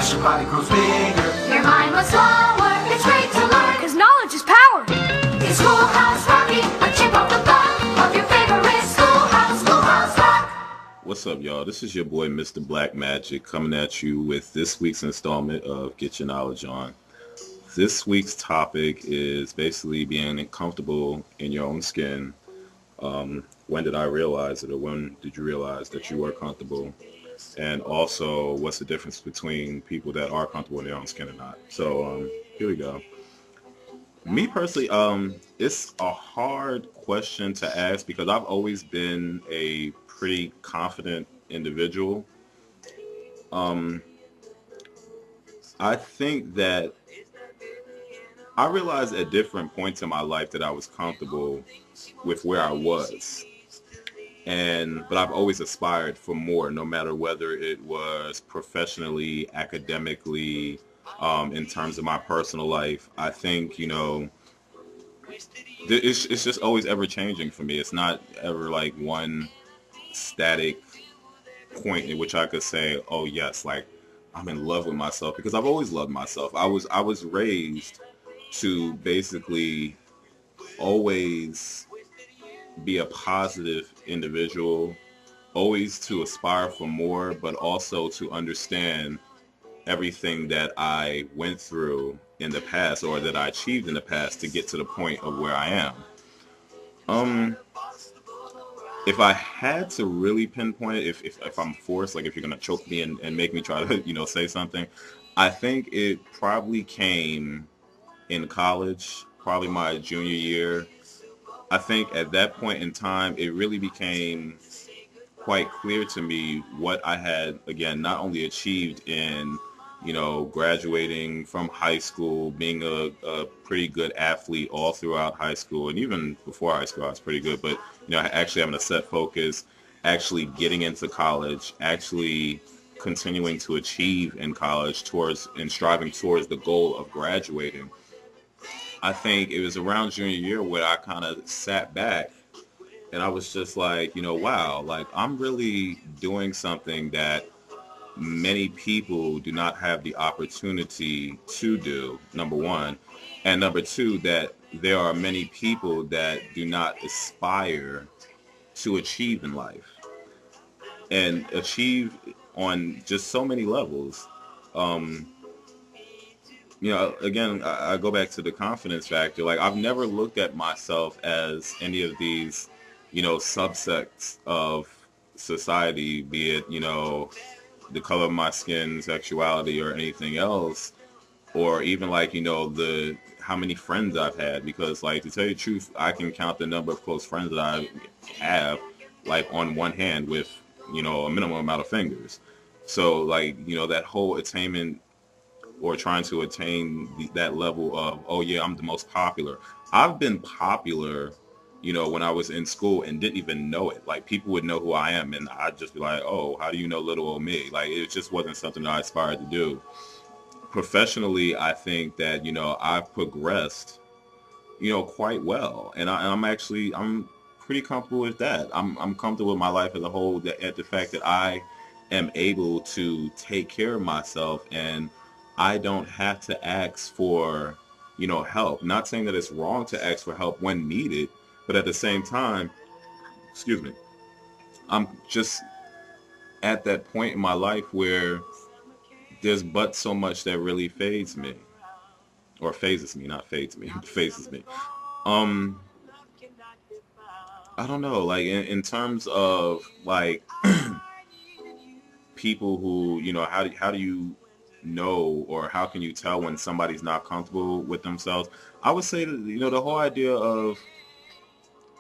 as your body grows bigger. Your mind was slower, it's great to learn, cause knowledge is power. It's Schoolhouse Rocky, a chip off the block of your favorite schoolhouse, Schoolhouse Rock. What's up, y'all? This is your boy, Mr. Black Magic, coming at you with this week's installment of Get Your Knowledge On. This week's topic is basically being comfortable in your own skin. When did I realize it, or when did you realize that you were comfortable? And also, what's the difference between people that are comfortable in their own skin or not? So, here we go. Me personally, it's a hard question to ask because I've always been a pretty confident individual. I think that I realized at different points in my life that I was comfortable with where I was. But I've always aspired for more, no matter whether it was professionally, academically, in terms of my personal life. I think, it's just always ever changing for me. It's not ever like one static point in which I could say, oh yes, like I'm in love with myself, because I've always loved myself. I was raised to basically always be a positive individual, always to aspire for more, but also to understand everything that I went through in the past, or that I achieved in the past, to get to the point of where I am. If I had to really pinpoint it, if I'm forced, like if you're gonna choke me and make me try to say something, I think it probably came in college, probably my junior year. I think at that point in time, it really became quite clear to me what I had, again, not only achieved in, graduating from high school, being a pretty good athlete all throughout high school, and even before high school, I was pretty good, but, actually having a set focus, actually getting into college, actually continuing to achieve in college and striving towards the goal of graduating. I think it was around junior year where I kind of sat back and I was just like, wow, like I'm really doing something that many people do not have the opportunity to do, number one. And number two, that there are many people that do not aspire to achieve in life and achieve on just so many levels. Again, I go back to the confidence factor. Like, I've never looked at myself as any of these, subsects of society, be it, the color of my skin, sexuality, or anything else, or even like, how many friends I've had. Because, like, to tell you the truth, I can count the number of close friends that I have, like, on one hand with, a minimum amount of fingers. So, like, that whole attainment, or trying to attain that level of, oh yeah, I'm the most popular. I've been popular, when I was in school and didn't even know it. Like, people would know who I am and I'd just be like, oh, how do you know little old me? Like, it just wasn't something that I aspired to do. Professionally, I think that, I've progressed, quite well. And I'm pretty comfortable with that. I'm comfortable with my life as a whole, at the fact that I am able to take care of myself, and I don't have to ask for, help. Not saying that it's wrong to ask for help when needed, but at the same time, excuse me, I'm just at that point in my life where there's but so much that really fazes me, not fades me, phases me. Um, I don't know, like in terms of like people who, how do you know, or how can you tell when somebody's not comfortable with themselves? I would say that, the whole idea of,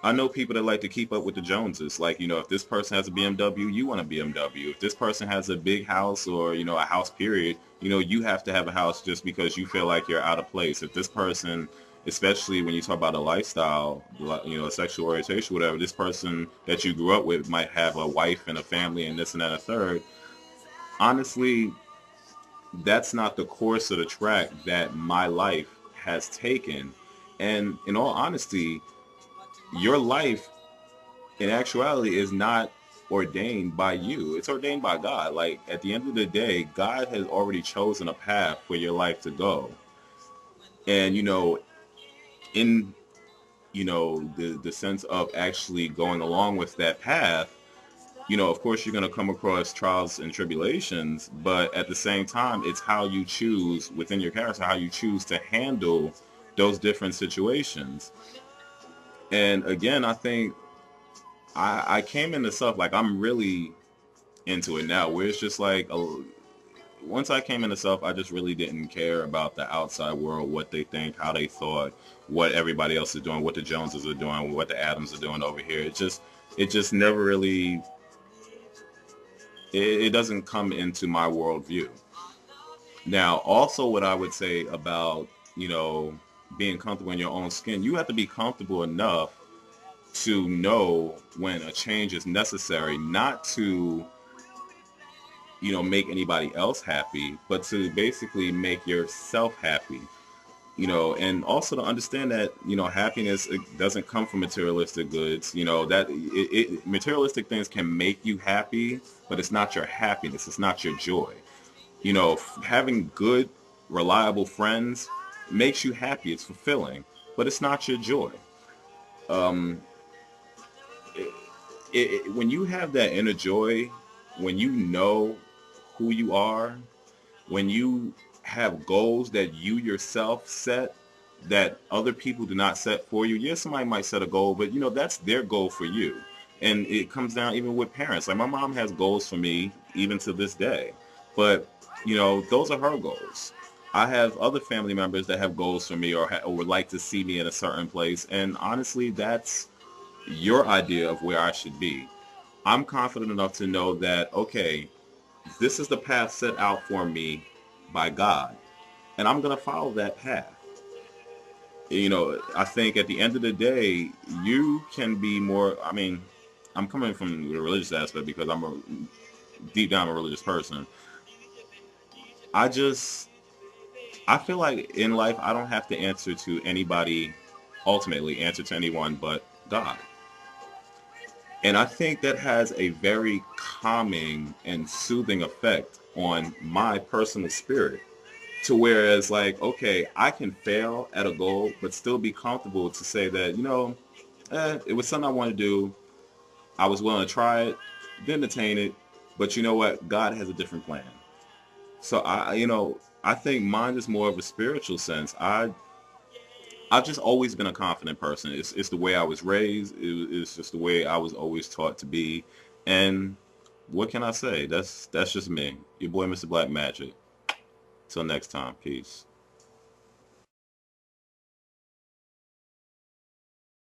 I know people that like to keep up with the Joneses. Like, if this person has a BMW, you want a BMW. If this person has a big house, or, a house period, you have to have a house just because you feel like you're out of place. If this person, especially when you talk about a lifestyle, a sexual orientation, whatever, this person that you grew up with might have a wife and a family and this and that and a third. Honestly, that's not the course of the track that my life has taken. And in all honesty, your life in actuality is not ordained by you. It's ordained by God. Like at the end of the day, God has already chosen a path for your life to go. And in the sense of actually going along with that path, of course you're going to come across trials and tribulations, but at the same time, it's how you choose within your character, how you choose to handle those different situations. And again, I think I came into stuff like I'm really into it now, where it's just like once I came into self, I just really didn't care about the outside world, what they think, how they thought, what everybody else is doing, what the Joneses are doing, what the Adams are doing over here. It just never really, it doesn't come into my worldview. Now, also what I would say about, being comfortable in your own skin, you have to be comfortable enough to know when a change is necessary, not to make anybody else happy, but to basically make yourself happy. And also to understand that, happiness, it doesn't come from materialistic goods, that materialistic things can make you happy, but it's not your happiness. It's not your joy. Having good, reliable friends makes you happy. It's fulfilling, but it's not your joy. Um, when you have that inner joy, when you know who you are, when you have goals that you yourself set that other people do not set for you. Yes, somebody might set a goal, but that's their goal for you. And it comes down even with parents. Like my mom has goals for me even to this day, but those are her goals. I have other family members that have goals for me or would like to see me in a certain place. And honestly, that's your idea of where I should be. I'm confident enough to know that, okay, this is the path set out for me by God, and I'm going to follow that path. I think at the end of the day, you can be more, I mean, I'm coming from the religious aspect because deep down a religious person. I just, I feel like in life, I don't have to answer to anybody, ultimately answer to anyone but God. And I think that has a very calming and soothing effect on my personal spirit. To whereas like, okay, I can fail at a goal, but still be comfortable to say that, it was something I want to do. I was willing to try it, didn't attain it, but you know what? God has a different plan. So I think mine is more of a spiritual sense. I've just always been a confident person. It's the way I was raised. It's just the way I was always taught to be. And what can I say? That's just me. Your boy, Mr. Black Magic. Till next time. Peace.